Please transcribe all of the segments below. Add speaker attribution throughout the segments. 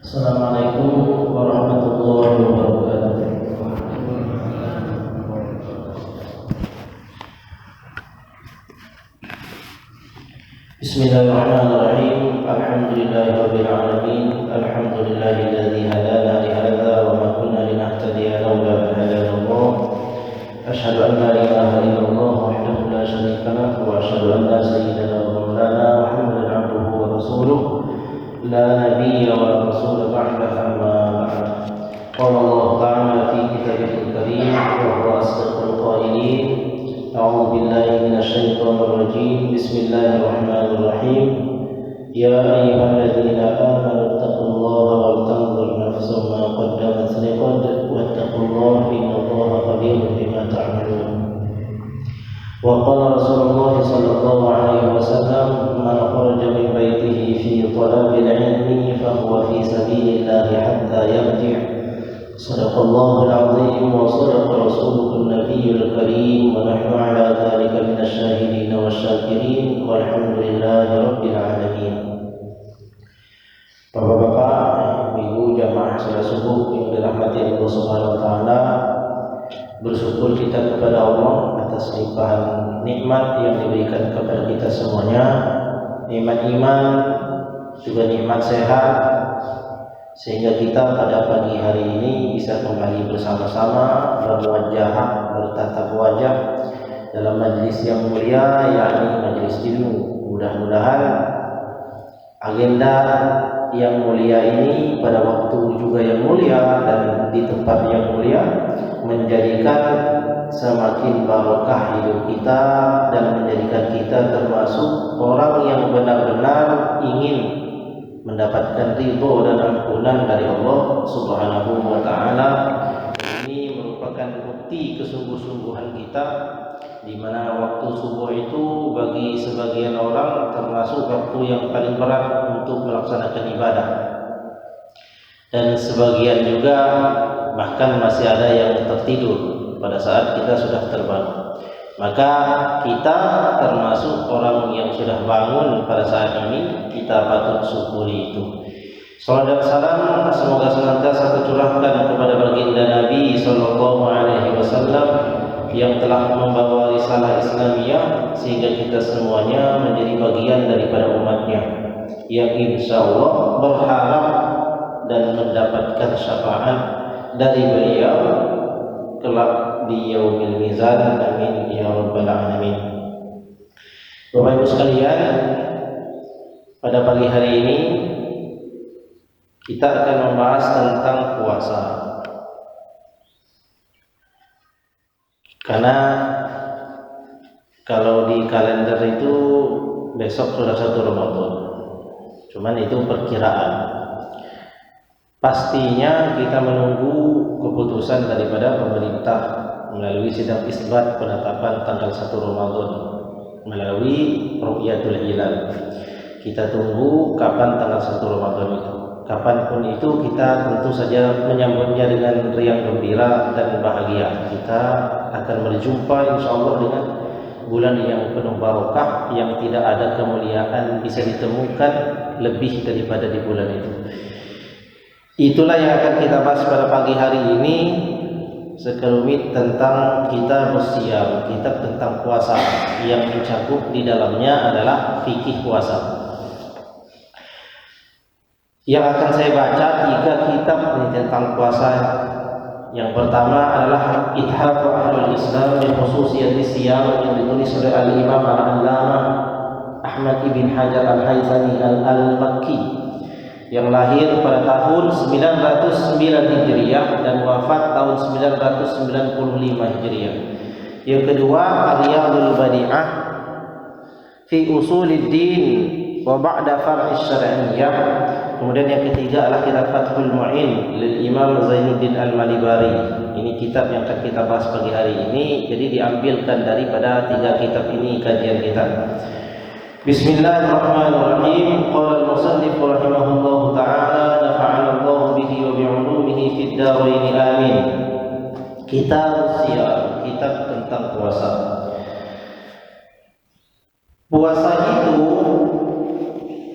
Speaker 1: Assalamualaikum warahmatullahi wabarakatuh. Bismillahirrahmanirrahim. Alhamdulillahirabbil alamin. Alhamdulillahilladzi hadana li hadza wa ma kunna linahtadiya laula an hadana Allah. Asyhadu an la ilaha illallah wahdahu la syarika lahu wa asyhadu anna sayyidana wa maulana Muhammadan abduhu wa rasuluh. La nabiyya wa rasul ba'da amma ba'd. Qala Allah ta'ala fi kitabihil karim wa huwa asdaqul qailin. A'udzu billahi minasy syaithanir rajim. Bismillahirrahmanirrahim. Ya ayyuhalladzina amanu taqullaha wal tanzur nafsum ma qaddamat liqad wattaqullaha innallaha khabirun bima ta'malun. Wa qala Rasulullah sallallahu alaihi wasallam man kharaja min baitihi fi talabil ilmi fa huwa fi sabilillahi hatta yarji'. Sadaqallahul azim wa sadaqa rasuluhun nabiyyul karim wa nahnu ala dzalika minasy syahidin wasyakirin walhamdulillahi rabbil alamin. Bapak-bapak, Ibu jamaah salat subuh yang dirahmati Allah Subhanahu wa taala, bersyukur kita kepada Allah atas limpahan nikmat yang diberikan kepada kita semuanya, nikmat iman, juga nikmat sehat, sehingga kita pada pagi hari ini bisa kembali bersama-sama berwajah, bertatap wajah dalam majelis yang mulia, yakni majelis ilmu. Mudah-mudahan agenda yang mulia ini pada waktu juga yang mulia dan di tempat yang mulia menjadikan semakin barokah hidup kita dan menjadikan kita termasuk orang yang benar-benar ingin mendapatkan ridho dan ampunan dari Allah Subhanahu wa taala. Ini merupakan bukti kesungguh-sungguhan kita, di mana waktu subuh itu bagi sebagian orang termasuk waktu yang paling berat untuk melaksanakan ibadah, dan sebagian juga bahkan masih ada yang tertidur pada saat kita sudah terbangun. Maka kita termasuk orang yang sudah bangun pada saat ini, kita patut syukuri itu. Salawat dan salam semoga senantiasa tercurahkan kepada baginda Nabi sallallahu alaihi wasallam yang telah membawa risalah Islamiyah sehingga kita semuanya menjadi bagian daripada umatnya, yang insyaallah berharap dan mendapatkan syafaat dari beliau kelak di yaumil mizan. Amin ya rabbal alamin. Bapak Ibu sekalian, pada pagi hari ini kita akan membahas tentang puasa. Karena kalau di kalender itu besok sudah 1 Ramadan. Cuman itu perkiraan. Pastinya kita menunggu keputusan daripada pemerintah melalui sidang isbat penetapan tanggal 1 Ramadan melalui ru'yatul hilal. Kita tunggu kapan tanggal 1 Ramadan itu. Kapanpun itu kita tentu saja menyambutnya dengan riang gembira dan bahagia. Kita akan berjumpa insyaallah dengan bulan yang penuh barokah, yang tidak ada kemuliaan bisa ditemukan lebih daripada di bulan itu. Itulah yang akan kita bahas pada pagi hari ini, sekelumit tentang kitab Siyam, kitab tentang puasa, yang mencakup di dalamnya adalah fikih puasa. Yang akan saya baca 3 kitab tentang puasa. Yang pertama adalah Ithaf Ahlul Islam bi Khususiyati Siyam, yang ditulis oleh Al-Imam Al-Allamah Ahmad ibn Hajar Al-Haythami Al-Makki, yang lahir pada tahun 909 Hijriah dan wafat tahun 995 Hijriah. Yang kedua, Riyadul Badi'ah fi Usuluddin wa ba'da Far'i Syar'iyyah. Kemudian yang ketiga adalah kitab Fathul Mu'in lil Imam Zainuddin Al-Malibari. Ini kitab yang akan kita bahas pagi hari ini. Jadi diambilkan daripada 3 kitab ini kajian kita. Bismillahirrahmanirrahim. Qala al-musannif rahimahullahu ta'ala, nafa'ana Allah bihi wa bi'ulumihi fid dharain amin. Kitab Siyam, kitab tentang puasa. Puasa itu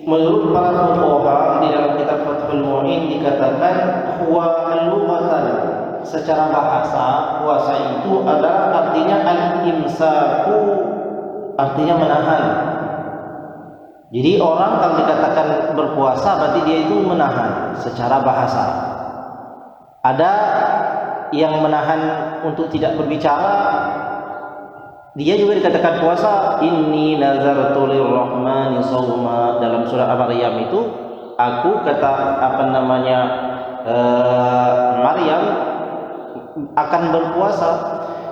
Speaker 1: menurut para fuqaha di dalam kitab Fathul Mu'in dikatakan huwa lughatan, secara bahasa puasa itu adalah artinya al-imsaku, artinya menahan. Jadi orang kalau dikatakan berpuasa berarti dia itu menahan secara bahasa. Ada yang menahan untuk tidak berbicara, dia juga dikatakan puasa. Inni nazartu lirrahmani shauma, dalam surah Maryam itu aku kata Maryam akan berpuasa.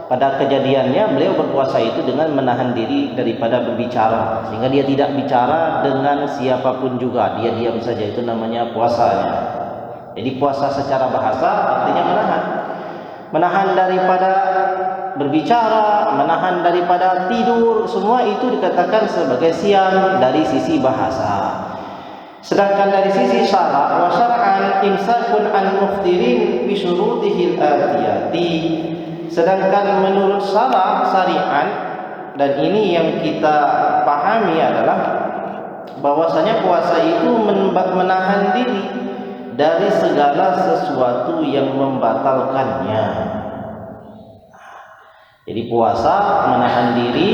Speaker 1: Pada kejadiannya beliau berpuasa itu dengan menahan diri daripada berbicara, sehingga dia tidak bicara dengan siapapun juga, dia diam saja, itu namanya puasanya. Jadi puasa secara bahasa artinya menahan daripada berbicara, menahan daripada tidur, semua itu dikatakan sebagai siam dari sisi bahasa. Sedangkan dari sisi syara' wa syar'an imsakun an muftirin bi syurutihil atiyati. Sedangkan menurut syariat, dan ini yang kita pahami adalah bahwasanya puasa itu menahan diri dari segala sesuatu yang membatalkannya. Jadi puasa menahan diri,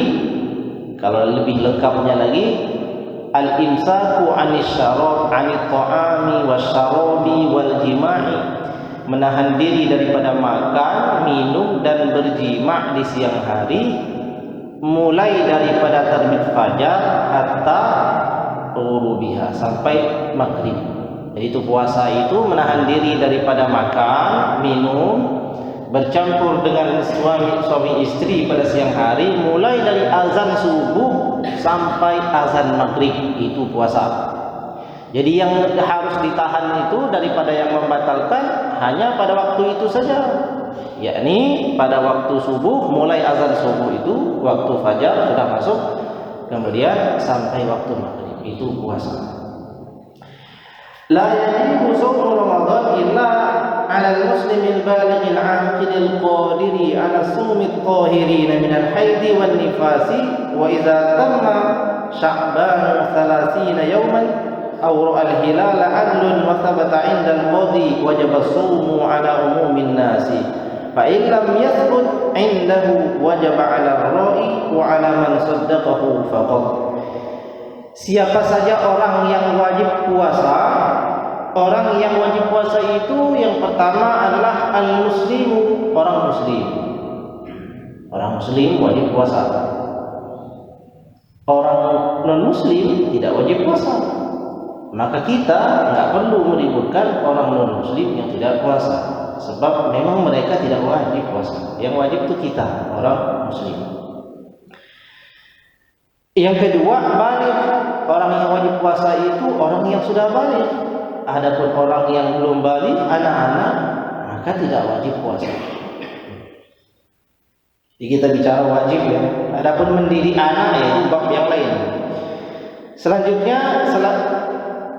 Speaker 1: kalau lebih lengkapnya lagi al-imsaku 'anis syarab 'anit ta'ami wasyarabi wal jima'i, menahan diri daripada makan, minum dan berjima' di siang hari, mulai daripada terbit fajar hatta ghurubiha, sampai maghrib. Jadi itu puasa itu menahan diri daripada makan, minum, bercampur dengan suami istri pada siang hari, mulai dari azan subuh sampai azan maghrib, itu puasa. Jadi yang harus ditahan itu daripada yang membatalkan hanya pada waktu itu saja, yakni pada waktu subuh, mulai azan subuh itu waktu fajar sudah masuk, kemudian sampai waktu maghrib, itu puasa. La yajibu shaumu Ramadan illa 'ala al-muslimil balighil 'aqilil qadiri 'ala sumit tahirin min al-haidi wan nifasi, wa idza tamma sya'ban 30 yawman aw ra'al hilala 'adlun wa thabata 'inda al-qadi wajaba as-sawmu 'ala umumin nasi, fa in lam yathbut 'indahu wajaba 'ala ar-ra'i wa 'ala man saddaqahu faqad. Siapa saja orang yang wajib puasa, orang yang wajib puasa itu yang pertama adalah al-muslimu, orang muslim. Orang muslim wajib puasa. Orang non-muslim tidak wajib puasa. Maka kita nggak perlu meributkan orang non-muslim yang tidak puasa, sebab memang mereka tidak wajib puasa. Yang wajib itu kita, orang muslim. Yang kedua, baligh. Orang yang wajib puasa itu orang yang sudah baligh. Adapun orang yang belum baligh, anak-anak, maka tidak wajib puasa. Jadi kita bicara wajib ya. Adapun mendidik anak yaitu bab yang lain. Selanjutnya,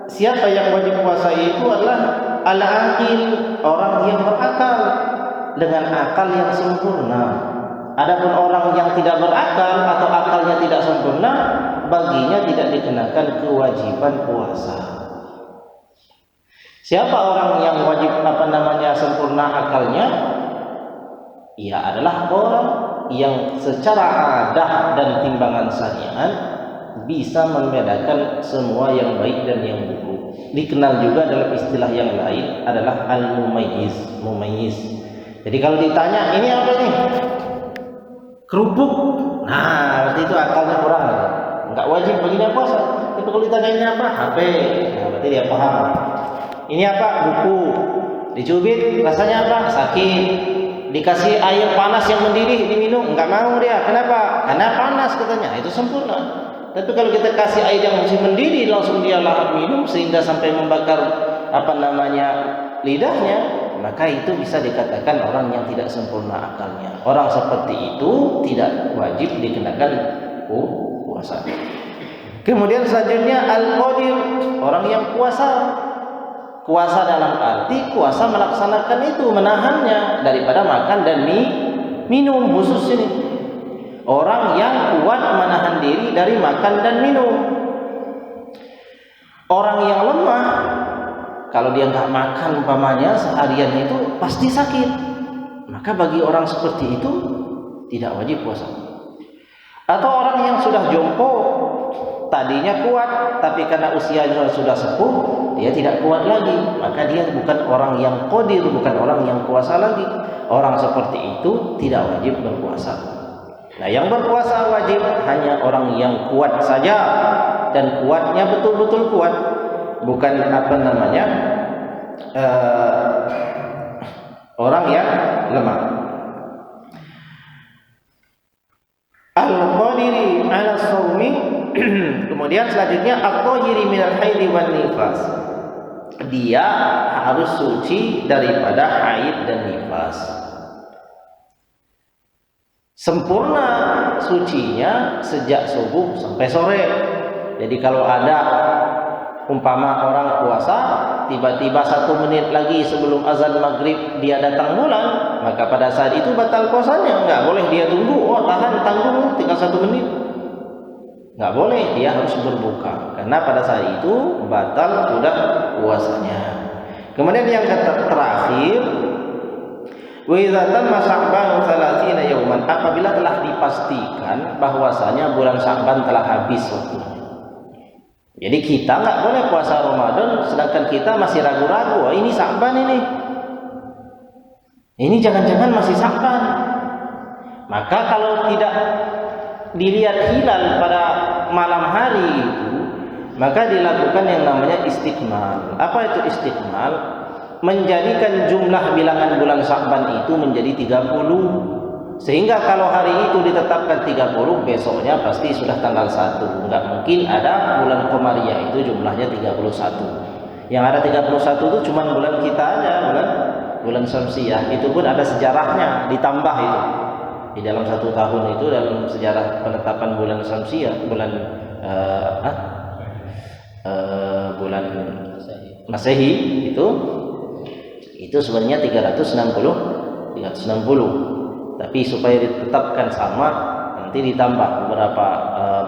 Speaker 1: siapa yang wajib puasa itu adalah al-aqil, orang yang berakal dengan akal yang sempurna. Adapun orang yang tidak berakal atau akalnya tidak sempurna, baginya tidak dikenakan kewajiban puasa. Siapa orang yang wajib sempurna akalnya? Ia adalah orang yang secara adah dan timbangan syariat bisa membedakan semua yang baik dan yang buruk. Dikenal juga dalam istilah yang lain adalah al-mumayyiz, mumayyiz. Jadi kalau ditanya ini apa nih? Kerupuk. Nah, berarti itu akalnya kurang. Enggak wajib baginya puasa. Tapi kalau ditanya ini apa? HP. Nah, berarti dia paham. Ini apa? Buku. Dicubit, rasanya apa? Sakit. Dikasih air panas yang mendidih diminum, enggak mau dia. Kenapa? Karena panas katanya. Itu sempurna. Tapi kalau kita kasih air yang masih mendidih, langsung dia lahap minum sehingga sampai membakar lidahnya, maka itu bisa dikatakan orang yang tidak sempurna akalnya. Orang seperti itu tidak wajib dikenakan puasa. Kemudian selanjutnya al-qadir, orang yang kuasa. Kuasa dalam arti kuasa melaksanakan itu, menahannya daripada makan dan minum, khusus ini. Orang yang kuat menahan diri dari makan dan minum. Orang yang lemah, kalau dia nggak makan umpamanya seharian itu pasti sakit. Maka bagi orang seperti itu tidak wajib puasa. Atau orang yang sudah jompo, tadinya kuat, tapi karena usianya sudah sepuh, dia tidak kuat lagi. Maka dia bukan orang yang qadir, bukan orang yang puasa lagi. Orang seperti itu tidak wajib berpuasa. Nah, yang berpuasa wajib hanya orang yang kuat saja, dan kuatnya betul-betul kuat, bukan orang yang lemah. Al-qadiri 'ala shaumi. Kemudian selanjutnya al-qadiri minal haidi wan nifas. Dia harus suci daripada haid dan nifas. Sempurna sucinya sejak subuh sampai sore. Jadi kalau ada umpama orang puasa, tiba-tiba 1 menit lagi sebelum azan maghrib dia datang bulan, maka pada saat itu batal puasanya. Nggak boleh dia tunggu, oh tahan, tanggung, tinggal 1 menit. Nggak boleh, dia harus berbuka, karena pada saat itu batal sudah puasanya. Kemudian yang terakhir, wa idza tamma Sya'ban 30 yauman, apabila telah dipastikan bahwasanya bulan Sya'ban telah habis waktunya. Jadi kita nggak boleh puasa Ramadan sedangkan kita masih ragu-ragu, oh, ini Sya'ban ini jangan-jangan masih Sya'ban. Maka kalau tidak dilihat hilal pada malam hari itu, maka dilakukan yang namanya istikmal. Apa itu istikmal? Menjadikan jumlah bilangan bulan Sya'ban itu menjadi 30. Sehingga kalau hari itu ditetapkan 30, besoknya pasti sudah tanggal 1. Enggak mungkin ada bulan Qamariyah itu jumlahnya 31. Yang ada 31 itu cuma bulan kita aja, bulan Syamsiyah. Itu pun ada sejarahnya, ditambah itu. Di dalam 1 tahun itu, dalam sejarah penetapan bulan Syamsiyah, bulan Masehi itu sebenarnya 360. Tapi supaya ditetapkan sama, nanti ditambah beberapa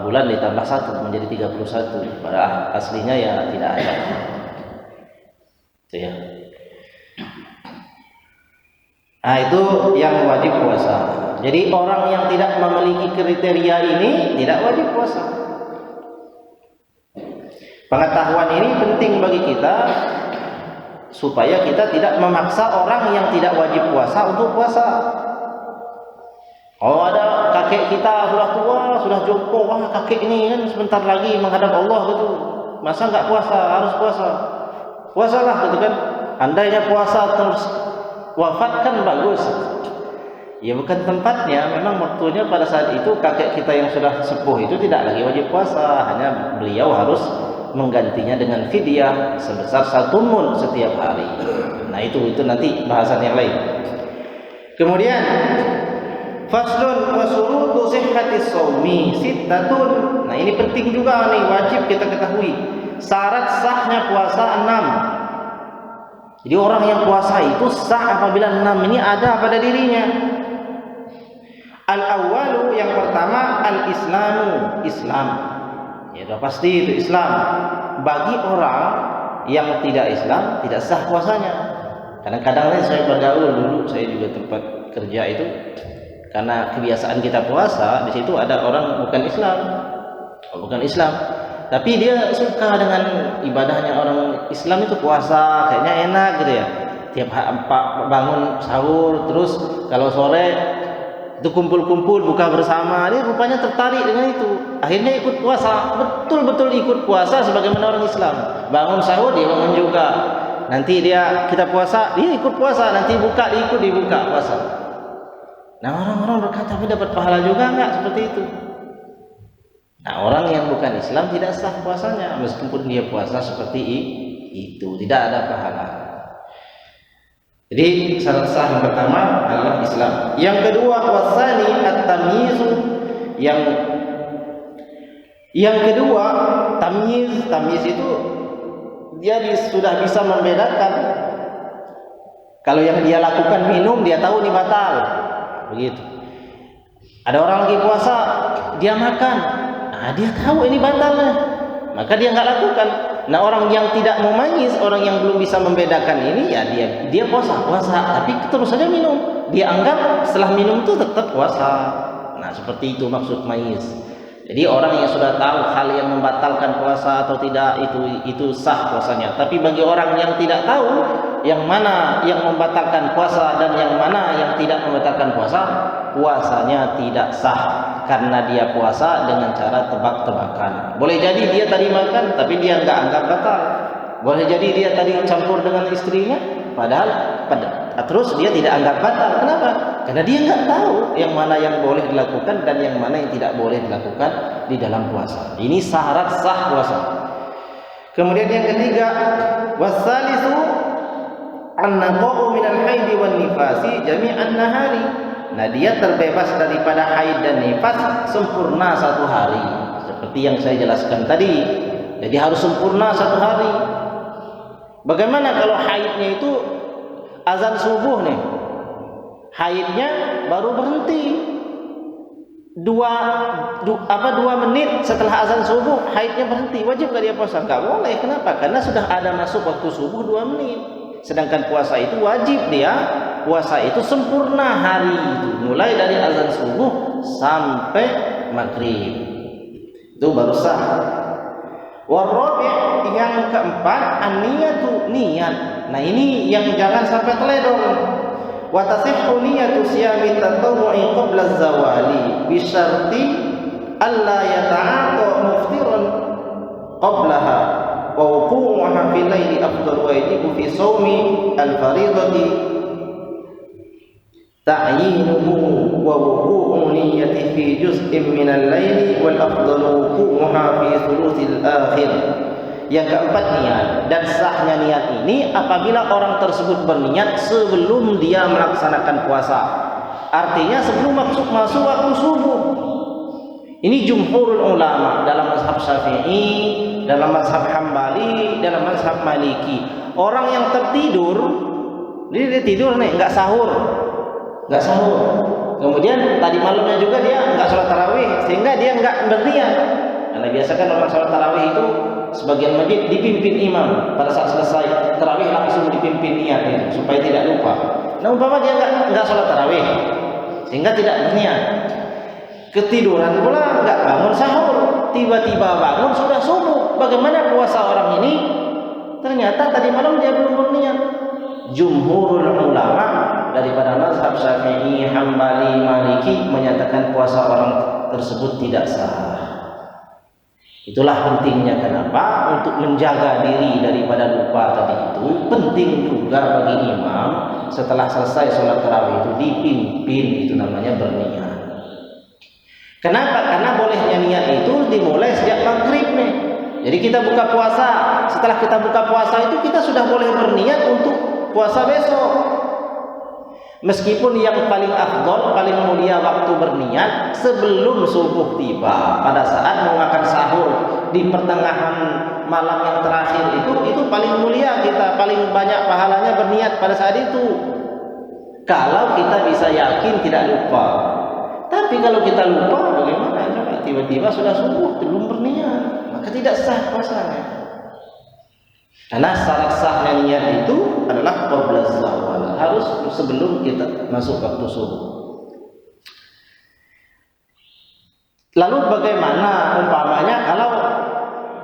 Speaker 1: bulan, ditambah 1 menjadi 31. Padahal aslinya ya tidak ada. Itu ya. Nah, itu yang wajib puasa. Jadi orang yang tidak memiliki kriteria ini tidak wajib puasa. Pengetahuan ini penting bagi kita supaya kita tidak memaksa orang yang tidak wajib puasa untuk puasa. Oh, ada kakek kita sudah tua, sudah jompo, wah kakek ini kan sebentar lagi menghadap Allah gitu. Masa nggak puasa? Harus puasa. Puasalah gitu kan. Andainya puasa terus wafat kan bagus. Ya bukan tempatnya, memang waktunya pada saat itu kakek kita yang sudah sepuh itu tidak lagi wajib puasa, hanya beliau harus menggantinya dengan fidyah sebesar 1 mud setiap hari. Nah itu nanti bahasan yang lain. Kemudian faslun wa syurutu sihhatis shaumi sittatun. Nah ini penting juga nih, wajib kita ketahui. Syarat sahnya puasa 6. Jadi orang yang puasa itu sah apabila 6 ini ada pada dirinya. Al-awwalu, yang pertama, al-islamu, Islam. Ya sudah pasti itu Islam. Bagi orang yang tidak Islam tidak sah puasanya. Kadang-kadang saya bergaul dulu, saya juga tempat kerja itu, karena kebiasaan kita puasa, di situ ada orang bukan Islam, tapi dia suka dengan ibadahnya orang Islam itu puasa, kayaknya enak gitu ya. Tiap bangun sahur, terus kalau sore itu kumpul-kumpul buka bersama, dia rupanya tertarik dengan itu. Akhirnya ikut puasa, betul-betul ikut puasa sebagaimana orang Islam. Bangun sahur dia bangun juga. Nanti kita puasa, dia ikut puasa. Nanti buka dibuka puasa. Nah orang-orang berkata, tapi dapat pahala juga enggak seperti itu? Nah orang yang bukan Islam tidak sah puasanya, meskipun dia puasa seperti itu, tidak ada pahala. Jadi syarat sah yang pertama adalah Islam. Yang kedua wasani at-tamyiz. Yang kedua tamyiz itu dia sudah bisa membedakan. Kalau yang dia lakukan minum, dia tahu ini batal. Begitu. Ada orang lagi puasa, dia makan, nah dia tahu ini batal, maka dia nggak lakukan. Nah, orang yang tidak memayis, orang yang belum bisa membedakan ini, ya dia puasa, tapi terus saja minum. Dia anggap setelah minum itu tetap puasa. Nah, seperti itu maksud mayis. Jadi orang yang sudah tahu hal yang membatalkan puasa atau tidak, itu sah puasanya. Tapi bagi orang yang tidak tahu yang mana yang membatalkan puasa dan yang mana yang tidak membatalkan puasa, puasanya tidak sah karena dia puasa dengan cara tebak-tebakan. Boleh jadi dia tadi makan tapi dia nggak anggap batal. Boleh jadi dia tadi campur dengan istrinya padahal terus dia tidak anggap batal. Kenapa? Karena dia nggak tahu yang mana yang boleh dilakukan dan yang mana yang tidak boleh dilakukan di dalam puasa. Ini syarat sah puasa. Kemudian yang ketiga, wasalisu an-naqa'u minal haidi wan nifasi jami'an nahari. Nah, dia terbebas daripada haid dan nifas sempurna satu hari. Seperti yang saya jelaskan tadi. Jadi harus sempurna satu hari. Bagaimana kalau haidnya itu azan subuh nih? Haidnya baru berhenti 2 menit setelah azan subuh, haidnya berhenti. Wajib nggak dia puasa? Nggak boleh. Kenapa? Karena sudah ada masuk waktu subuh 2 menit. Sedangkan puasa itu wajib dia. Puasa itu sempurna hari itu, mulai dari azan subuh sampai maghrib. Itu baru sah. Warabi' yang keempat, an-niyatu, niat. Nah, ini yang jangan sampai teledor. Wa tasihhu niyatu siyami tatawwu'i qabla az-zawali bi syarti alla yata'ata muftiran qablaha wa wuqu'uha fil laili afdal wa yajibu fi shaumi al-fariidati ta'yinuhu wa wuqu'u niyyati fi juz'in min al-laili wal afdalu wuqu'uha fi thuluthil akhir. Yang keempat, niat. Dan sahnya niat ini apabila orang tersebut berniat sebelum dia melaksanakan puasa. Artinya sebelum masuk waktu subuh. Ini jumhurul ulama dalam mazhab Syafi'i, dalam mazhab Hambali, dalam mazhab Maliki. Orang yang tertidur, dia tidur nih, nggak sahur. Kemudian tadi malamnya juga dia nggak sholat tarawih, sehingga dia nggak berniat. Karena biasakan orang sholat tarawih itu sebagian masjid dipimpin imam, pada saat selesai tarawih langsung dipimpin niat itu supaya tidak lupa. Nah, umpama dia nggak sholat tarawih sehingga tidak berniat, ketiduran pula nggak bangun sahur, tiba-tiba bangun sudah subuh. Bagaimana puasa orang ini? Ternyata tadi malam dia belum berniat. Jumhurul ulama daripada mazhab Syafi'i, Hambali, Maliki menyatakan puasa orang tersebut tidak sah. Itulah pentingnya kenapa untuk menjaga diri daripada lupa tadi itu penting juga bagi imam setelah selesai sholat tarawih itu dipimpin, itu namanya berniat. Kenapa? Karena bolehnya niat itu dimulai sejak maghrib nih. Jadi kita buka puasa, setelah kita buka puasa itu kita sudah boleh berniat untuk puasa besok. Meskipun yang paling afdol, paling mulia waktu berniat sebelum subuh tiba, pada saat mau makan sahur di pertengahan malam yang terakhir itu paling mulia, kita paling banyak pahalanya berniat pada saat itu. Kalau kita bisa yakin tidak lupa. Tapi kalau kita lupa bagaimana? Coba tiba-tiba sudah subuh belum berniat, maka tidak sah puasanya. Karena syarat sahnya niat itu adalah qabla zawal, harus sebelum kita masuk waktu subuh. Lalu bagaimana umpamanya kalau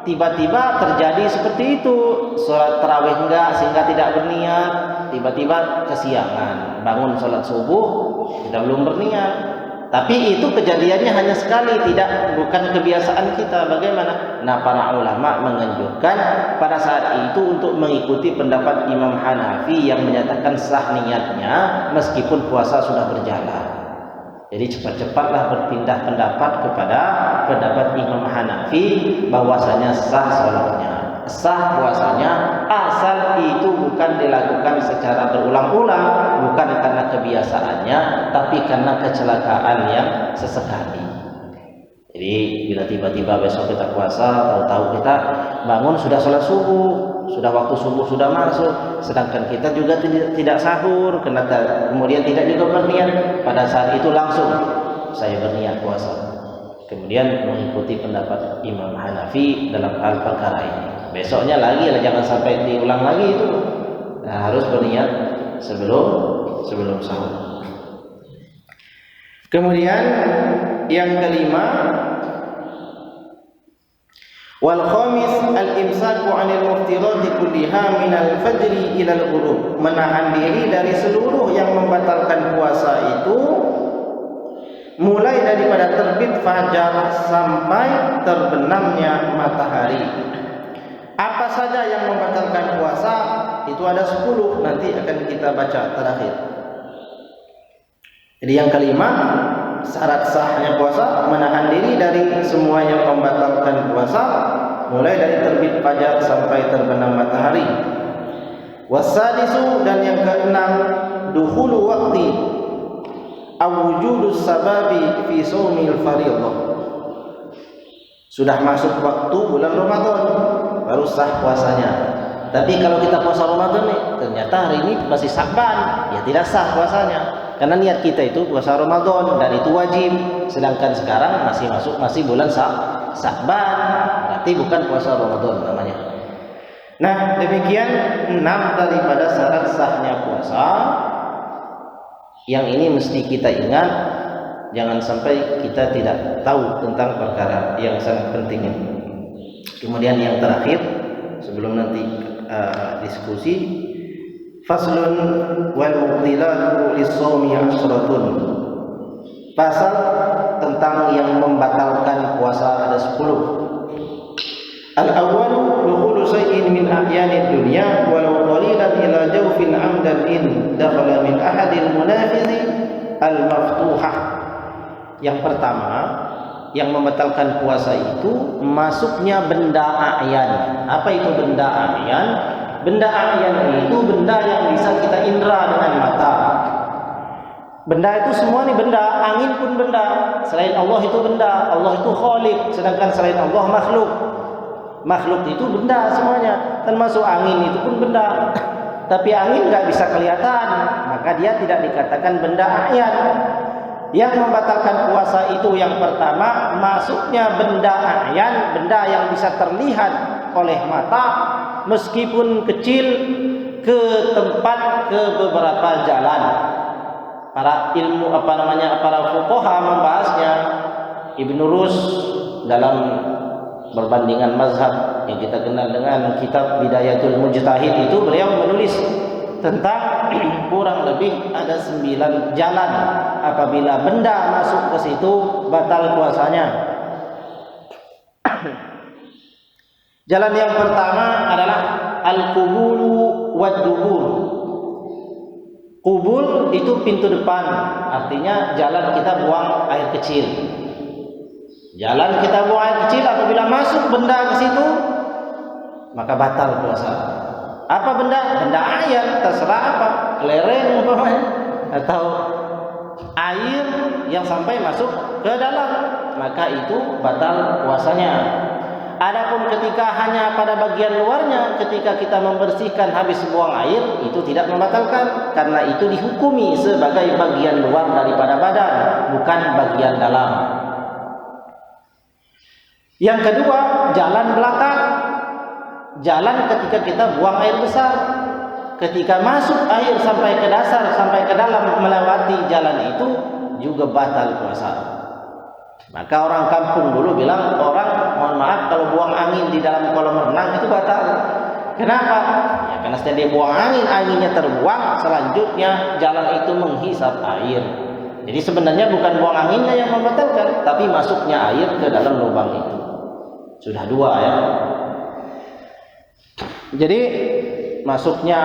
Speaker 1: tiba-tiba terjadi seperti itu, sholat tarawih enggak sehingga tidak berniat, tiba-tiba kesiangan, bangun sholat subuh kita belum berniat. Tapi itu kejadiannya hanya sekali, bukan kebiasaan kita. Bagaimana? Nah, para ulama menganjurkan pada saat itu untuk mengikuti pendapat Imam Hanafi yang menyatakan sah niatnya meskipun puasa sudah berjalan. Jadi cepat-cepatlah berpindah pendapat kepada pendapat Imam Hanafi bahwasanya sah salatnya, sah puasanya, asal itu bukan dilakukan secara berulang-ulang, bukan karena kebiasaannya, tapi karena kecelakaan yang sesekali. Jadi bila tiba-tiba besok kita puasa, tahu-tahu kita bangun sudah sholat subuh, sudah waktu subuh sudah masuk, sedangkan kita juga tidak sahur, kemudian tidak juga berniat, pada saat itu langsung saya berniat puasa. Kemudian mengikuti pendapat Imam Hanafi dalam hal perkara ini. besoknya lagi lah, jangan sampai diulang lagi itu. Nah, harus berniat sebelum sahur. Kemudian yang kelima, wal khamis al-imsaku 'anil muftirati kulliha min al-fajri ila al-ghurub, menahan diri dari seluruh yang membatalkan puasa itu mulai daripada terbit fajar sampai terbenamnya matahari. Apa saja yang membatalkan puasa? Itu ada 10, nanti akan kita baca terakhir. Jadi yang kelima, syarat sahnya puasa menahan diri dari semua yang membatalkan puasa mulai dari terbit fajar sampai terbenam matahari. Wasadisu, dan yang keenam, dukhulu waqti aw wujudus sababi fi shaumil fardhah. Sudah masuk waktu bulan Ramadan baru sah puasanya. Tapi kalau kita puasa Ramadan nih, ternyata hari ini masih Sa'ban, ya tidak sah puasanya. Karena niat kita itu puasa Ramadan dan itu wajib. Sedangkan sekarang masih bulan Sa'ban, berarti bukan puasa Ramadan namanya. Nah, demikian 6 daripada syarat sahnya puasa. Yang ini mesti kita ingat, jangan sampai kita tidak tahu tentang perkara yang sangat penting ini. Kemudian yang terakhir sebelum nanti diskusi, faslun wal mubtilatu lis-shaumi 'ashratun. Pasal tentang yang membatalkan puasa ada 10. Al-awwalu dukhulu shay'in min ahyanid dunya walau qalilan ila jawfin 'amdan in dakhala min ahadil munafizi al-maftuhah. Yang pertama, yang membatalkan puasa itu masuknya benda a'yan. Apa itu benda a'yan? Benda a'yan itu benda yang bisa kita indra dengan mata. Benda itu semua nih benda, angin pun benda. Selain Allah itu benda, Allah itu khaliq, sedangkan selain Allah makhluk. Makhluk itu benda semuanya, termasuk angin itu pun benda. Tapi angin nggak bisa kelihatan, maka dia tidak dikatakan benda a'yan. Yang membatalkan puasa itu yang pertama, masuknya benda a'yan, benda yang bisa terlihat oleh mata meskipun kecil, ke tempat, ke beberapa jalan. Para para fuqaha membahasnya. Ibnu Rus dalam berbandingan mazhab yang kita kenal dengan kitab Bidayatul Mujtahid itu, beliau menulis tentang kurang lebih ada 9 jalan apabila benda masuk ke situ batal puasanya. Jalan yang pertama adalah al-qubulu wad-dubur. Kubul itu pintu depan, artinya jalan kita buang air kecil. Jalan kita buang air kecil, apabila masuk benda ke situ maka batal puasa. Apa benda? Benda air, terserah apa, kelereng umpamanya, atau air yang sampai masuk ke dalam, maka itu batal puasanya. Adapun ketika hanya pada bagian luarnya, ketika kita membersihkan habis buang air, itu tidak membatalkan, karena itu dihukumi sebagai bagian luar daripada badan, bukan bagian dalam. Yang kedua, jalan belakang. Jalan ketika kita buang air besar, ketika masuk air sampai ke dasar, sampai ke dalam, melewati jalan itu juga batal puasa. Maka orang kampung dulu bilang, orang mohon maaf kalau buang angin di dalam kolam renang itu batal. Kenapa? Ya karena setelah dia buang angin, anginnya terbuang, selanjutnya jalan itu menghisap air. Jadi sebenarnya bukan buang anginnya yang membatalkan, tapi masuknya air ke dalam lubang itu. Sudah 2 ya. Jadi masuknya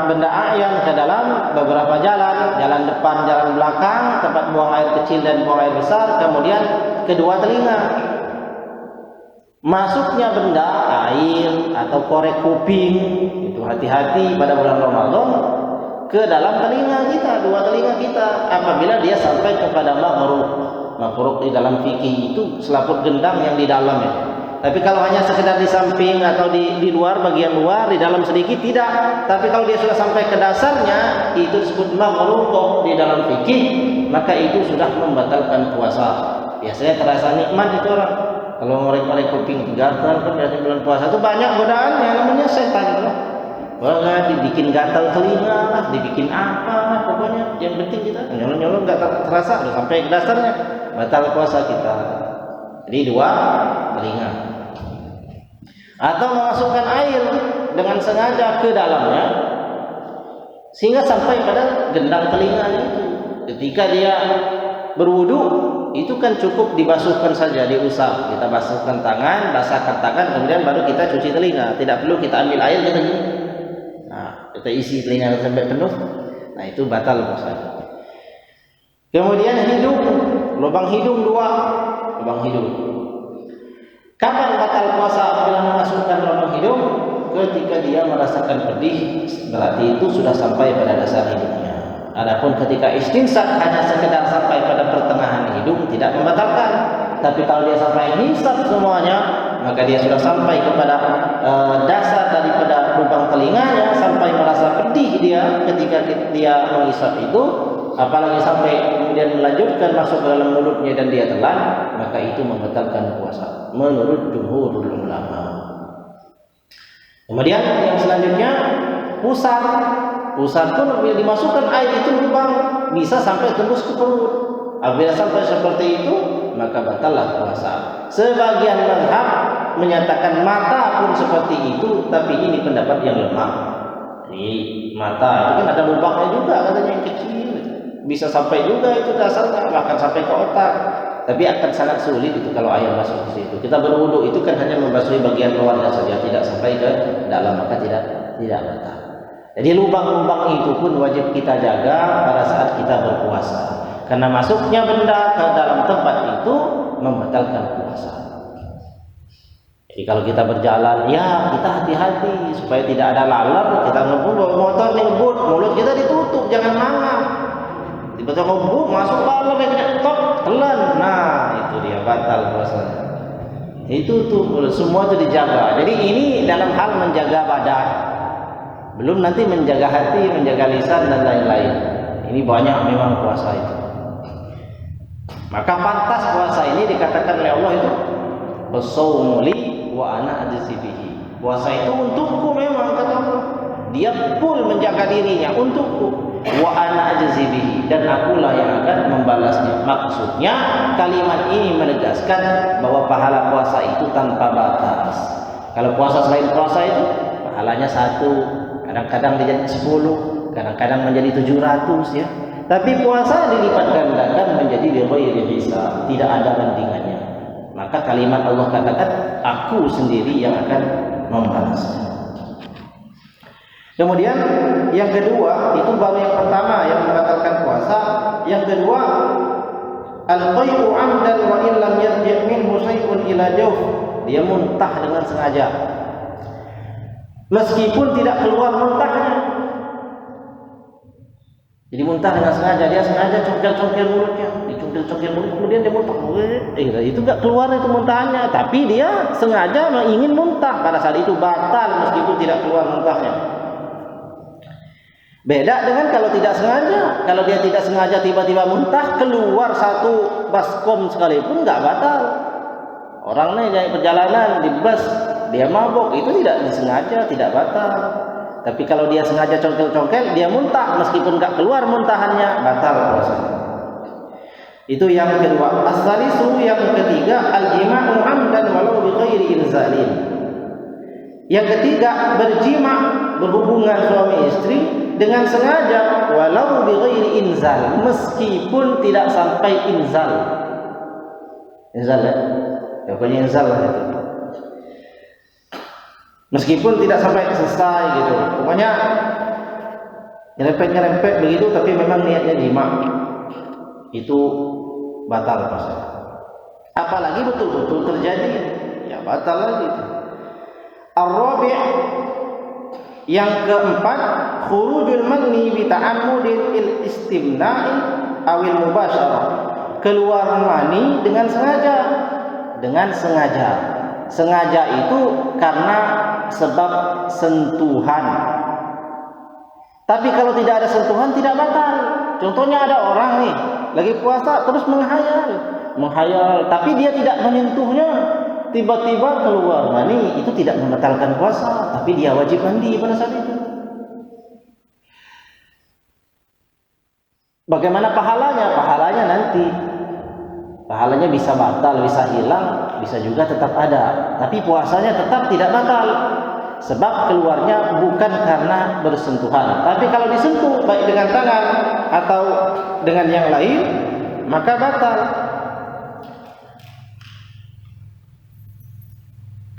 Speaker 1: benda a'yan ke dalam beberapa jalan, jalan depan, jalan belakang, tempat buang air kecil dan buang air besar, kemudian kedua telinga. Masuknya benda air atau korek kuping, itu hati-hati pada bulan Ramadan, ke dalam telinga kita, 2 telinga kita, apabila dia sampai kepada maghrub. Maghrub di dalam fikih itu selaput gendang yang di dalam ya. Tapi kalau hanya sekedar di samping atau di luar, bagian luar, di dalam sedikit, tidak. Tapi kalau dia sudah sampai ke dasarnya, itu disebut maghrub di dalam fikih, maka itu sudah membatalkan puasa. Biasanya terasa nikmat itu orang. Kalau ngorek-ngorek kuping gatal kan biasanya bulan puasa itu banyak godaan yang namanya setan itu. Wah, dibikin gatal telinga lah, dibikin apa lah, pokoknya yang penting kita nyolong-nyolong nggak terasa udah sampai ke dasarnya batal puasa kita. Jadi 2 telinga. Atau memasukkan air dengan sengaja ke dalamnya sehingga sampai pada gendang telinganya itu. Ketika dia berwudu itu kan cukup dibasuhkan saja, diusap, kita basuhkan tangan, basahkan tangan, kemudian baru kita cuci telinga. Tidak perlu kita ambil air kita kita isi telinga sampai penuh. Nah itu batal puasa. Kemudian hidung, lubang hidung 2, lubang hidung. Kapan batal puasa apabila memasukkan lubang hidung? Ketika dia merasakan pedih, berarti itu sudah sampai pada dasar hidungnya. Adapun ketika istinsaq hanya sekedar sampai pada pertengahan hidung tidak membatalkan. Tapi kalau dia sampai hisap semuanya, maka dia sudah sampai kepada dasar daripada lubang telinganya, sampai merasa pedih dia ketika dia menghisap itu, apalagi sampai kemudian melanjutkan masuk ke dalam mulutnya dan dia telan, maka itu membatalkan puasa menurut jumhurul ulama. Kemudian yang selanjutnya pusar. Pusar pun bila dimasukkan air itu lubang bisa sampai tembus ke perut. Apabila sampai seperti itu maka batallah puasa. Sebagian mazhab menyatakan mata pun seperti itu, tapi ini pendapat yang lemah. Jadi mata itu kan ada lubangnya juga katanya yang kecil, bisa sampai juga itu dasarnya bahkan sampai ke otak. Tapi akan sangat sulit itu kalau air masuk ke situ. Kita berwudu itu kan hanya membasahi bagian luarnya saja, tidak sampai ke dalam, maka tidak batal. Jadi lubang-lubang itu pun wajib kita jaga pada saat kita berpuasa. Karena masuknya benda ke dalam tempat itu membatalkan puasa. Jadi kalau kita berjalan, ya kita hati-hati supaya tidak ada lalat. Kita ngebut motor ngebut, mulut kita ditutup, jangan mangap. Tiba-tiba ngebut masuk lalat yang top telan. Nah itu dia batal puasanya. Itu tuh semua itu dijaga. Jadi ini dalam hal menjaga badan. Belum nanti menjaga hati, menjaga lisan dan lain-lain. Ini banyak memang puasa itu. Maka pantas puasa ini dikatakan oleh Allah itu as-shaumu li wa ana ajzi bihi. Puasa itu untukku memang kata Allah. Dia full menjaga dirinya untukku. Wa ana ajzi bihi, dan akulah yang akan membalasnya. Maksudnya kalimat ini menegaskan bahwa pahala puasa itu tanpa batas. Kalau puasa selain puasa itu pahalanya 1. Kadang-kadang menjadi 10, kadang-kadang menjadi 700 ya. Tapi puasa dilipat gandakan menjadi bighairi hisab, tidak ada bandingannya. Maka kalimat Allah katakan, aku sendiri yang akan membalasnya. Kemudian yang kedua, itu baru yang pertama yang membatalkan puasa. Yang kedua, al-qai'u 'amdan wa in lam yarji' minhu shay'un ila jawf. Dia muntah dengan sengaja. Meskipun tidak keluar muntahnya. Jadi muntah dengan sengaja, dia sengaja congkel-congkel mulutnya, dicongkel-congkel mulut, kemudian dia muntah. Itu enggak keluar itu muntahannya, tapi dia sengaja ingin muntah. Pada saat itu batal meskipun tidak keluar muntahnya. Beda dengan kalau tidak sengaja. Kalau dia tidak sengaja tiba-tiba muntah, keluar 1 baskom sekalipun enggak batal. Orang nih dari perjalanan di bus, dia mabok, itu tidak disengaja, tidak batal. Tapi kalau dia sengaja congkel-congkel, dia muntah meskipun enggak keluar muntahannya, batal puasanya. Itu yang kedua. As-salisu, yang ketiga, al-jima'u 'amdan walau bi ghairi inzalin. Yang ketiga, berjima, berhubungan suami istri dengan sengaja walau bi ghairi inzal, meskipun tidak sampai inzal. Inzal ya? Pokoknya inzal lah itu. Meskipun tidak sampai selesai gitu. Pokoknya nyerempet begitu, tapi memang niatnya jima. Itu batal puasa. Apalagi betul-betul terjadi, ya batal lagi. Ar-rabi', yang keempat, khurujul manni bi ta'ammudil istimna'i awil mubasyarah. Keluar mani dengan sengaja. Dengan sengaja. Sengaja itu karena sebab sentuhan. Tapi kalau tidak ada sentuhan tidak batal. Contohnya ada orang nih lagi puasa terus menghayal, tapi dia tidak menyentuhnya. tiba-tiba keluar mani, itu tidak membatalkan puasa, tapi dia wajib mandi pada saat itu. Bagaimana pahalanya? Pahalanya nanti. Pahalanya bisa batal, bisa hilang, bisa juga tetap ada. Tapi puasanya tetap tidak batal. Sebab keluarnya bukan karena bersentuhan. Tapi kalau disentuh baik dengan tangan atau dengan yang lain, maka batal.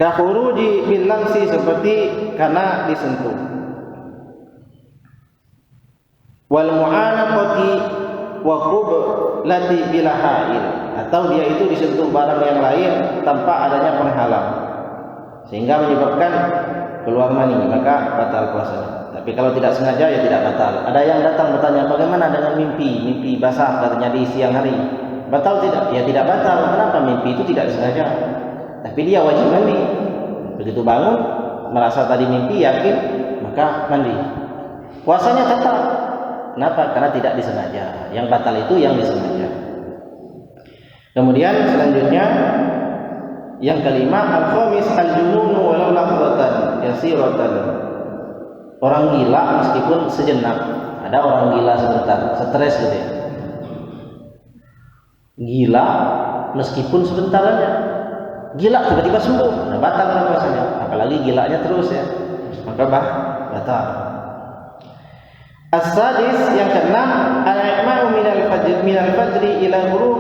Speaker 1: Kakhuruji bil lamsi, seperti karena disentuh. Wal mu'anaqati wa qublati bila hail, atau dia itu disentuh barang yang lain tanpa adanya penghalang sehingga menyebabkan keluar mani, maka batal puasanya. Tapi kalau tidak sengaja ya tidak batal. Ada yang datang bertanya, bagaimana dengan mimpi basah katanya di siang hari, batal tidak? Ya tidak batal. Kenapa? Mimpi itu tidak sengaja, tapi dia wajib mandi. Begitu bangun merasa tadi mimpi, yakin, maka mandi. Puasanya tetap. Kenapa? Karena tidak disengaja. Yang batal itu yang disengaja. Kemudian selanjutnya yang kelima, al-khamis al-jununu walau lahzatan yasiratan. Orang gila meskipun sejenak. Ada orang gila sebentar, stres gitu ya. Gila meskipun sebentar aja. Gila tiba-tiba sembuh, nah, batal puasanya. Apalagi gilanya terus ya, maka batal. As-sadis, yang keenam, al-i'ma'u minal fajri ila ghurub.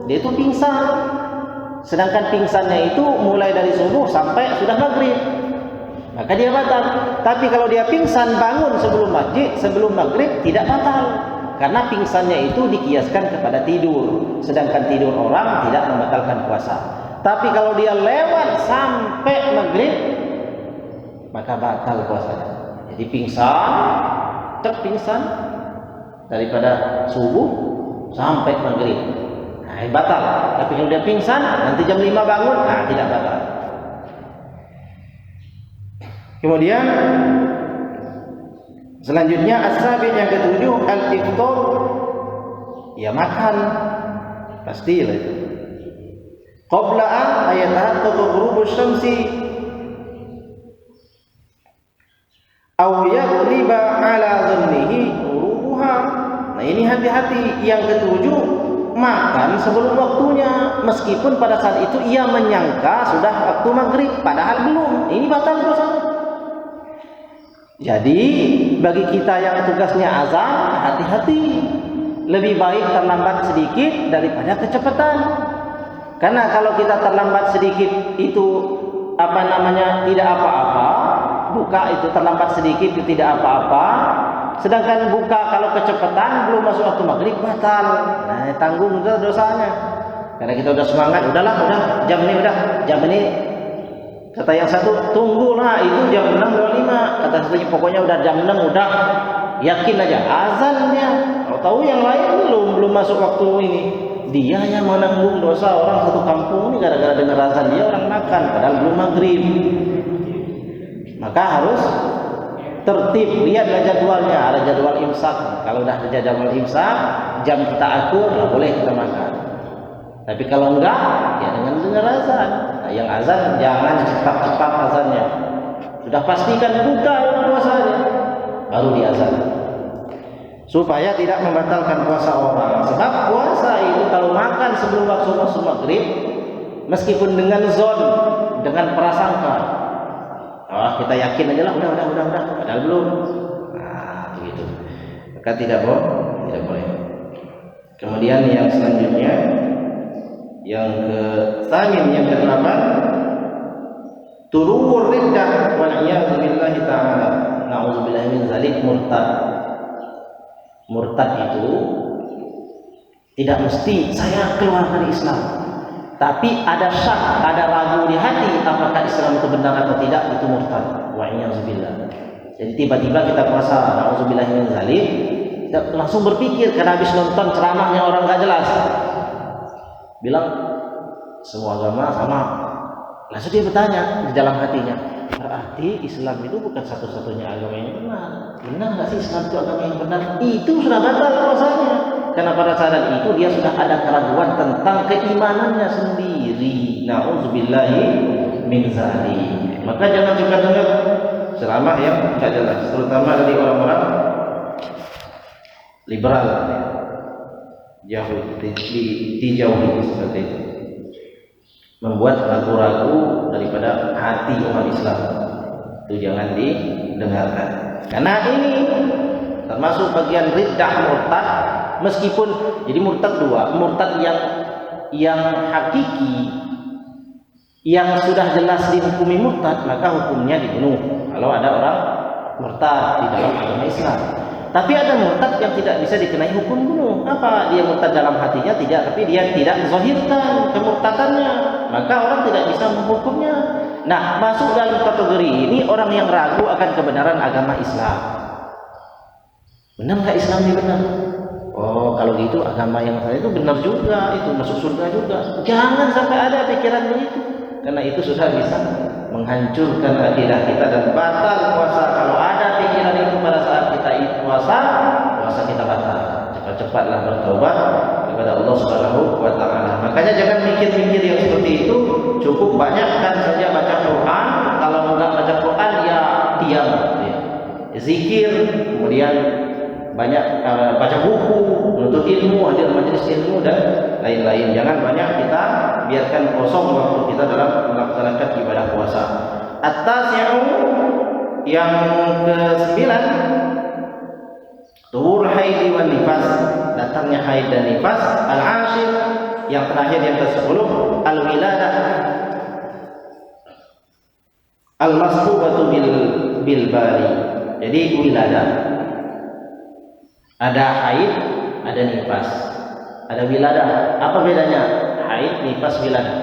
Speaker 1: Dia itu pingsan. Sedangkan pingsannya itu mulai dari subuh sampai sudah maghrib, maka dia batal. Tapi kalau dia pingsan bangun sebelum maghrib, tidak batal. Karena pingsannya itu dikiaskan kepada tidur. Sedangkan tidur orang tidak membatalkan puasa. Tapi kalau dia lewat sampai maghrib, maka batal puasanya. Jadi pingsan daripada subuh sampai maghrib, nah batal. Tapi kalau dia pingsan nanti jam 5 bangun, nah tidak batal. Kemudian selanjutnya as-sabi, yang ketujuh, al-iftar, ya makan pastilah itu. Qabla an ayatahaqqaqu ghurubus syamsi aw yaghliba ala dhannihi ghurubuha. Nah ini hati-hati. Yang ketujuh, makan sebelum waktunya, meskipun pada saat itu ia menyangka sudah waktu maghrib, padahal belum. Ini batal puasanya. Jadi bagi kita yang tugasnya azan, hati-hati. Lebih baik terlambat sedikit daripada kecepatan. Karena kalau kita terlambat sedikit itu tidak apa-apa. Buka itu terlambat sedikit itu tidak apa-apa. Sedangkan buka kalau kecepatan belum masuk waktu maghrib, batal. Nah tanggung dosanya. Karena kita udah semangat, udah jam ini kata yang satu, tunggulah itu jam 6.25. Kata satunya pokoknya udah jam 6, udah yakin aja azannya. Tahu yang lain belum masuk waktu ini. Dia yang menanggung dosa orang satu kampung ini gara-gara dengar azan dia orang makan padahal belum maghrib. Maka harus tertib, lihatlah jadwalnya, ada jadwal imsak. Kalau udah ada jadwal imsak, jam kita atur, nggak boleh kita makan. Tapi kalau enggak, ya dengan dengar azan. Nah, yang azan jangan cepat-cepat azannya. Sudah pastikan buka puasanya, baru diazan. Supaya tidak membatalkan puasa orang. Sebab puasa itu kalau makan sebelum waktu maghrib, meskipun dengan zon, dengan prasangka, kita yakin aja lah, udah, padahal belum. Nah, begitu. Maka tidak boleh. Kemudian yang selanjutnya, yang ke-8, turur riddah wal iyad billahi ta'ala. Nauzubillahi min zalik, murtad. Murtad itu tidak mesti saya keluar dari Islam. Tapi ada syak, ada ragu di hati apakah Islam itu benar atau tidak, itu murtad. Wa'iyyazubillah. Jadi tiba-tiba kita puasa, na'udzubillah min dzalik, kita langsung berpikir karena habis nonton ceramahnya orang gak jelas. Bilang semua agama sama. Langsung dia bertanya di dalam hatinya, berarti Islam itu bukan satu-satunya agama yang benar. Benar nggak sih Islam itu agama yang benar? Itu sudah batal puasanya. Karena pada saat itu dia sudah ada keraguan tentang keimanannya sendiri. Nauzubillahi min zalik. Maka jangan juga dengar ceramah yang tidak jelas, terutama dari orang-orang liberal. Dijauhi seperti itu, membuat ragu-ragu daripada hati umat Islam. Itu jangan didengarkan, karena ini termasuk bagian riddah murtad. Meskipun jadi murtad dua, murtad yang hakiki, yang sudah jelas dihukumi murtad, maka hukumnya dibunuh kalau ada orang murtad di dalam agama Islam. Tapi ada murtad yang tidak bisa dikenai hukum bunuh. Apa? Dia murtad dalam hatinya tidak, tapi dia tidak zahirkan kemurtadannya, maka orang tidak bisa menghukumnya. Nah, masuk dalam kategori ini orang yang ragu akan kebenaran agama Islam. Benar nggak Islam ini benar? Oh, kalau gitu agama yang saya itu benar juga, itu masuk surga juga. Jangan sampai ada pikiran begitu, karena itu sudah bisa menghancurkan akidah kita dan batal puasa. Kalau ada pikiran itu pada saat kita puasa kita batal. Cepat-cepatlah bertobat kepada Allah Subhanahu wa taala. Makanya jangan mikir-mikir yang seperti itu, cukup banyakkan saja baca Quran. Kalau enggak baca Quran ya diam, ya. Zikir, kemudian banyak baca buku, menuntut ilmu, hadir majelis ilmu dan lain-lain. Jangan banyak kita biarkan kosong waktu kita dalam melaksanakan ibadah puasa. At-tasi'u yang ke-9, tuhur haid wan nifas, datangnya haid dan nifas. Al-ashir yang terakhir yang ke-10, al-wiladah al-masbubatu bil bari. Jadi wiladah ada haid, ada nifas, ada wiladah. Apa bedanya haid, nifas, wiladah?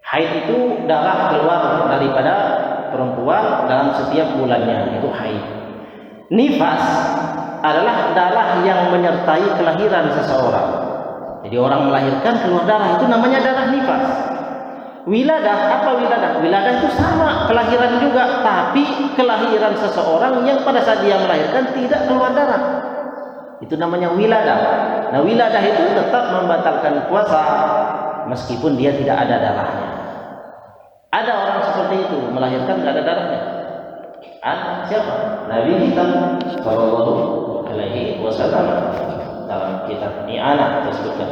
Speaker 1: Haid itu darah keluar daripada perempuan dalam setiap bulannya, itu haid. Nifas adalah darah yang menyertai kelahiran seseorang. Jadi orang melahirkan keluar darah, itu namanya darah nifas. Wiladah, apa wiladah? Wiladah itu sama, kelahiran juga, tapi kelahiran seseorang yang pada saat dia melahirkan tidak keluar darah. Itu namanya wiladah. Nah, wiladah itu tetap membatalkan puasa meskipun dia tidak ada darahnya. Ada orang seperti itu, melahirkan tidak ada darahnya. Ada siapa? Nabi kita sallallahu alaihi wasallam dalam kitab I'anah disebutkan,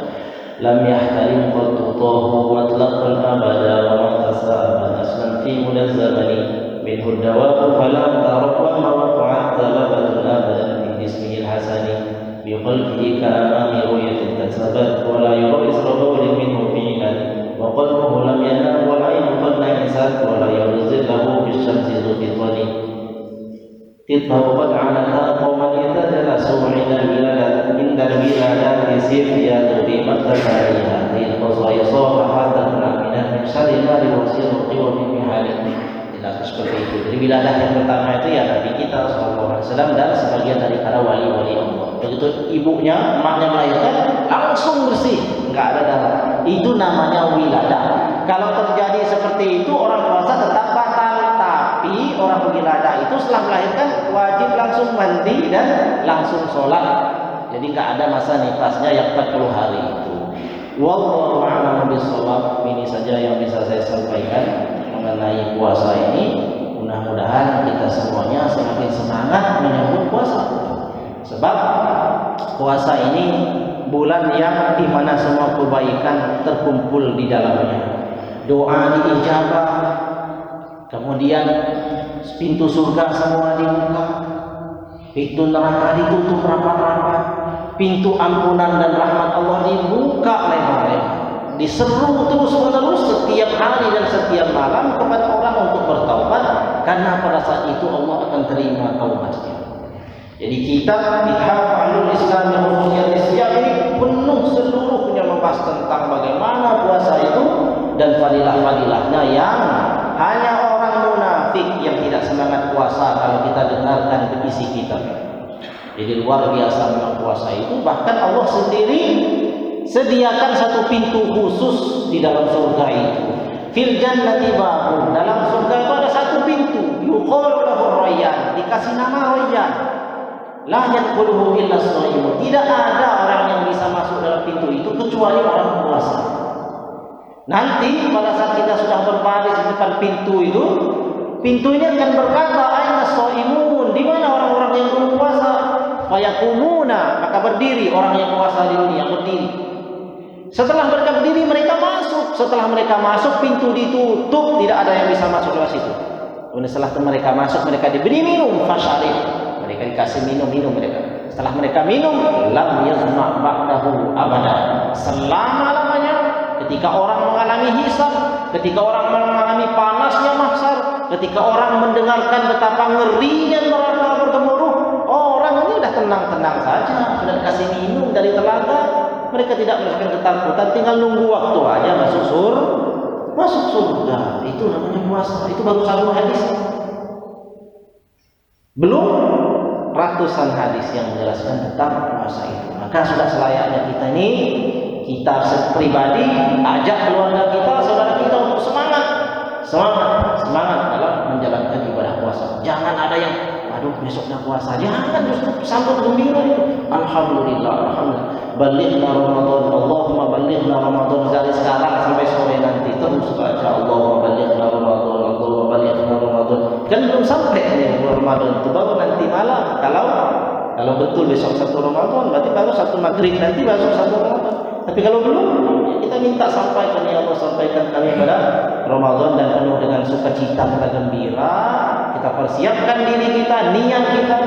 Speaker 1: lam yahtalim qattuhu matlaqan abada wa man tasaba aslan fi mudazzabani min hudawa falam tarqa ma waqa'at talabatun abadan min ismihi al-hasani bi qalbihi ka'amami ru'yatin tasabat wa la yura isra'ul minhu fi'lan wa qalbuhu lam yanam wa aynu qad na'isat wa la yuzil lahu bisyamsi dhufitani Itnahu qad alaka qawman yatajalasu indal wiladah sifiyatu di maktafari hadil qasaysa fahadana minan salima liwasiruqi wa bimihalik. Jelas seperti itu. Jadi wiladah yang pertama itu ya Nabi kita SAW dan sebagian dari para wali-wali Allah. Begitu ibunya, emaknya melahirkan, langsung bersih, enggak ada darah. Itu namanya wiladah. Kalau terjadi seperti itu, orang puasa tetap batal. Tapi orang wiladah itu setelah melahirkan wajib langsung mandi dan langsung sholat. Jadi nggak ada masa nifasnya yang 40 hari itu. Wallahu a'lam bishawab. Ini saja yang bisa saya sampaikan mengenai puasa ini. Mudah-mudahan kita semuanya semakin semangat menyambut puasa. Sebab puasa ini bulan yang dimana semua kebaikan terkumpul di dalamnya. Doa diijabah, kemudian pintu surga semua dibuka, pintu neraka ditutup rapat-rapat, pintu ampunan dan rahmat Allah dibuka lebar-lebar, diseru terus-menerus setiap hari dan setiap malam kepada orang untuk bertaubat, karena pada saat itu Allah akan terima taubatnya. Jadi kita Bithafa'alul Islam yang mempunyai ini penuh seluruhnya membahas tentang bagaimana puasa itu dan fadilah-fadilahnya yang hanya orang munafik yang tidak semangat puasa kalau kita dengarkan isi kitab. Jadi luar biasa memang puasa itu. Bahkan Allah sendiri sediakan satu pintu khusus di dalam surga itu. Fil jannati babun, dalam surga itu ada satu pintu. Yuqalu lahu Rayyan, dikasih nama Rayyan. La yadkhuluhu illa as-shaimun. Tidak ada orang yang bisa masuk dalam pintu itu kecuali orang puasa. Nanti pada saat kita sudah berbaris di depan pintu itu, pintu ini akan berkata, "Aina shaimun?" Di mana orang-orang yang berpuasa? Fayaqumuna, maka berdiri orang yang puasa di dunia, berdiri. Setelah mereka berdiri, mereka masuk. Setelah mereka masuk, pintu ditutup, tidak ada yang bisa masuk lewat situ. Kemudian setelah mereka masuk, mereka diberi minum, fasyarib. Mereka dikasih minum mereka. Setelah mereka minum, lam yazma ba'dahu abada. Selama-lamanya, ketika orang mengalami hisab, ketika orang mengalami panasnya mahsyar, ketika orang mendengarkan betapa ngerinya neraka bergemuruh, orang ini sudah tenang-tenang saja, sudah dikasih minum dari telaga, mereka tidak merasakan ketakutan, tinggal nunggu waktu aja masuk surga. Itu namanya puasa. Itu baru satu hadis, belum ratusan hadis yang menjelaskan tentang puasa itu. Maka sudah selayaknya kita ini, kita pribadi, ajak keluarga kita, saudara kita untuk semangat dalam menjalankan ibadah puasa. Jangan ada yang, aduh besoknya puasa, jangan, justru sambut gembira itu. Alhamdulillah, balighna Ramadan, Allahumma balighna Ramadan, dari sekarang sampai sore nanti terus baca Allahumma balighna Ramadan, Allahumma balighna Ramadan. Kan belum sampai nih Ramadan, itu baru nanti malam. Kalau betul besok 1 Ramadan, berarti baru 1 maghrib nanti masuk 1 Ramadan. Tapi kalau belum, kita minta sampaikan, ya Allah, sampaikan kami pada Ramadan dan penuh dengan sukacita, kita gembira, kita persiapkan diri kita, niat kita,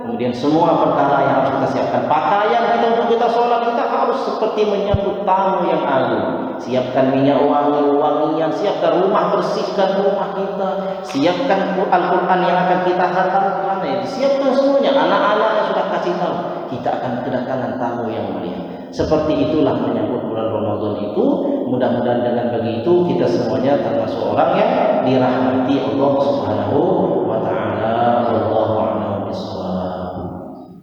Speaker 1: kemudian semua perkara yang harus kita siapkan, pakaian kita untuk kita sholat, kita harus seperti menyambut tamu yang agung. Siapkan minyak wangi-wangian, siapkan rumah, bersihkan rumah kita, siapkan Al-Quran yang akan kita khatamkan, siapkan semuanya. Anak-anak yang sudah kasih tahu, kita akan kedatangan tamu yang mulia. Seperti itulah menyambut bulan Ramadan itu. Mudah-mudahan dengan begitu kita semuanya termasuk orang yang dirahmati Allah Subhanahu